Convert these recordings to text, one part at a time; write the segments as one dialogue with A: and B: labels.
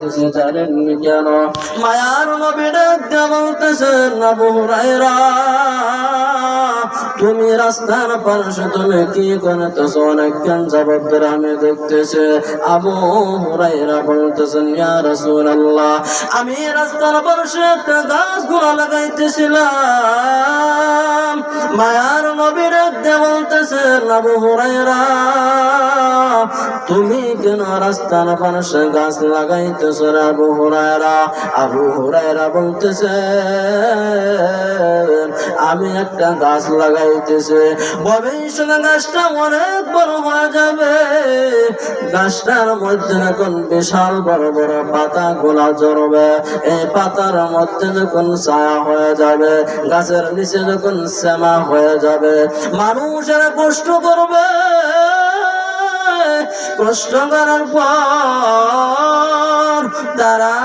A: জানেননি কেন? মায়ার নবী ডাক দিয়ে বলতেছেন, আবু হুরায়রা, তুমি রাস্তার পাশে তুমি কি করতেছো? অনেকক্ষণ যাবত ধরে আমি দেখতেছি। আবু হুরায়রা বলতেছেন, ইয়া রাসূলুল্লাহ, আমি রাস্তার পাশে একটা গাছগুলো লাগাইতেছিলাম। মায়ার নবী ডাক দিয়ে বলতেছেন, আবু হুরায়রা, তুমি কেন রাস্তার পাশে গাছ লাগাইতেছ রে আবু হুরায়রা? আবু হুরায়রা বলতেছেন, আমি একটা গাছ লাগাইতেছি, ভবিষ্যতে গাছটা অনেক বড় হয়ে যাবে। গাছটার মধ্যে যখন বিশাল বড় বড় পাতা গোলা জড়বে, এই পাতার মধ্যে যখন ছায়া হয়ে যাবে, গাছের নিচে যখন শ্যামা হয়ে যাবে, মানুষের কষ্ট করবে। কষ্ট করার পর তারা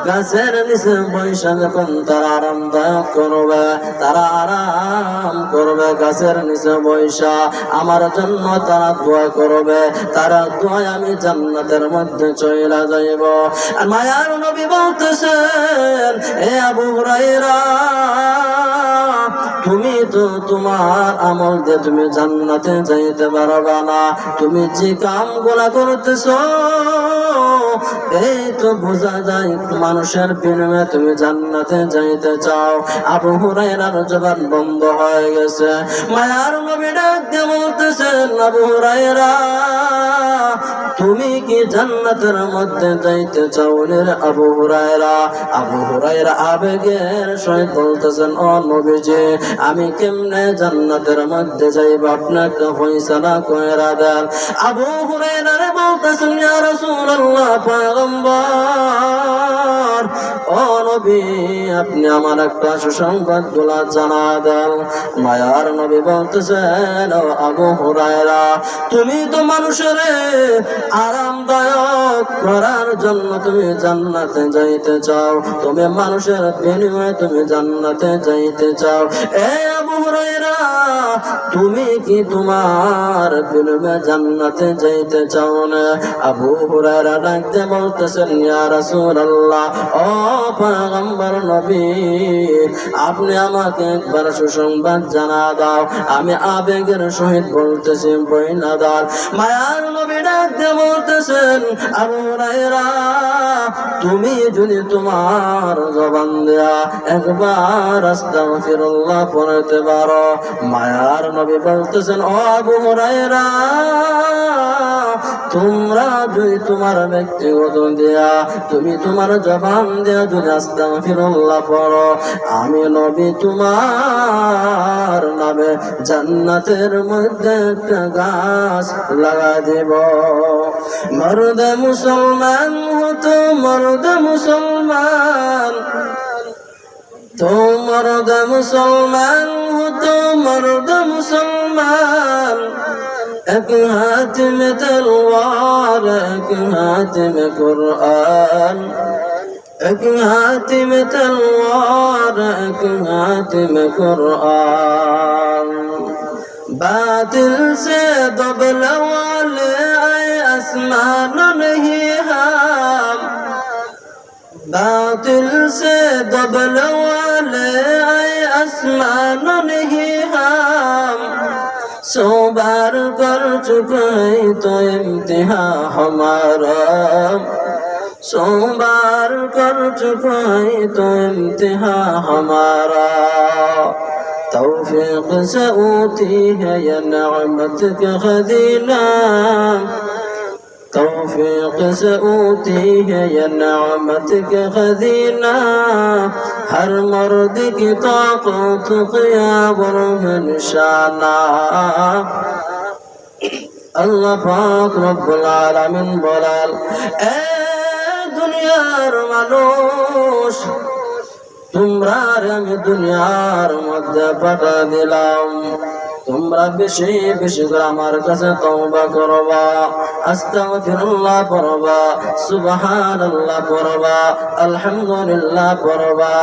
A: গাছের নিচে বৈশা যখন তারা আরামদায়ক করবে, তারা আরাম করবে গাছের নিচে বৈশা, আমার জন্য তারা দোয়া করবে, তারা দোয়ায় আমি জান্নাতের মধ্যে চলে যাইব। আর মায়ার নবী বলতেছেন, এ আবু হুরায়রা, তুমি তো তোমার আমল দিয়ে তুমি জান্নাতে যাইতে পারবা না। তুমি যে কামগুলা করতেছো, এই তো বোঝা যায় মানুষের বিনিময়ে তুমি জান্নাতে যাইতে চাও। আবু হুরায়রার জবান বন্ধ হয়ে গেছে। মায়ার নবী ডাক দিয়ে বলতেছেন, আবু হুরায়রা, তুমি কি জান্নাতের মধ্যে যাইতে চাও রে আবু হুরায়রা? আবু হুরায়রা আবেগের সহিত বলতেছেন, ও নবীজি, আমি কেমনে জান্নাতের মধ্যে যাইব, আপনাকে ফয়সালা কইরা দেন। আবু হুরায়রা বলতেছেন, ইয়া রাসূলুল্লাহ, পয়গম্বর, ও নবী, আপনি আমার একটা সুসংবাদ গুলা জানা দেন। মায়ার নবী বলতেছেন, ও আবু হুরায়রা, তুমি তো মানুষের আরামদায়ক করার জন্য তুমি জান্নাতে যাইতে চাও, তুমি মানুষের বিনিময়ে তুমি জান্নাতে যাইতে চাও। এ আবু হুরায়রা, তুমি কি তোমার বিনিময়ে জান্নাতে যাইতে চাও না? আবু হুরায়রা ডাকতে বলতেছেন, ইয়া রাসূলুল্লাহ, ও পয়গম্বর নবী, আপনি আমাকে একবার সুসংবাদ জানা দাও। আমি আবেগের সহিত বলতেছি, বইনা দাও। মায়ার নবী ডাকতে বলতেছেন, আবু হুরায়রা, তুমি যদি তোমার জবান দেয়া একবার আস্তাগফিরুল্লাহ পড়তে পারো। মায়ার নবী বলতেছেন, ও আবু হুরায়রা, তোমরা যদি তোমার ব্যক্তিগত দেয়া তুমি তোমার জবান দেয়া যদি আস্তাগফিরুল্লাহ পড়ো, আমি নবী তোমার নামে জান্নাতের মধ্যে একটা গাছ লাগা দেব। মর্দ মুসলমান হতো, মর্দ মুসলমান, তো মর্দ মুসলমান হতো, মর্দ মুসলমান, এক হাত में तलवार, एक हाथ में कुरान, एक हाथ में तलवार, एक हाथ में कुरान। बातिल से दबने वाले आए आसमान नहीं हम, बातिल से दबने वाले आए आसमान नहीं हम। सौ बार कर चुके हैं तो इम्तिहा हमारा, सौ बार कर चुके हैं तो इम्तिहा हमारा। तौफीक से होती है ये नेमत की खजीना, तौफीक से होती है ये नेमत की खजीना। हर मर्द की ताकत क़ियाम है निशाना। আল্লাহ পাক রব্বুল আলামিন বলেন, এ দুনিয়ার মানুষ, তোমরা আমি দুনিয়ার মধ্যে পাঠা দিলাম, তোমরা বেশি বেশি করে আমার কাছে তওবা করবা, আস্তাগফিরুল্লাহ পড়বা, সুবহানাল্লাহ পড়বা, আলহামদুলিল্লাহ পড়বা।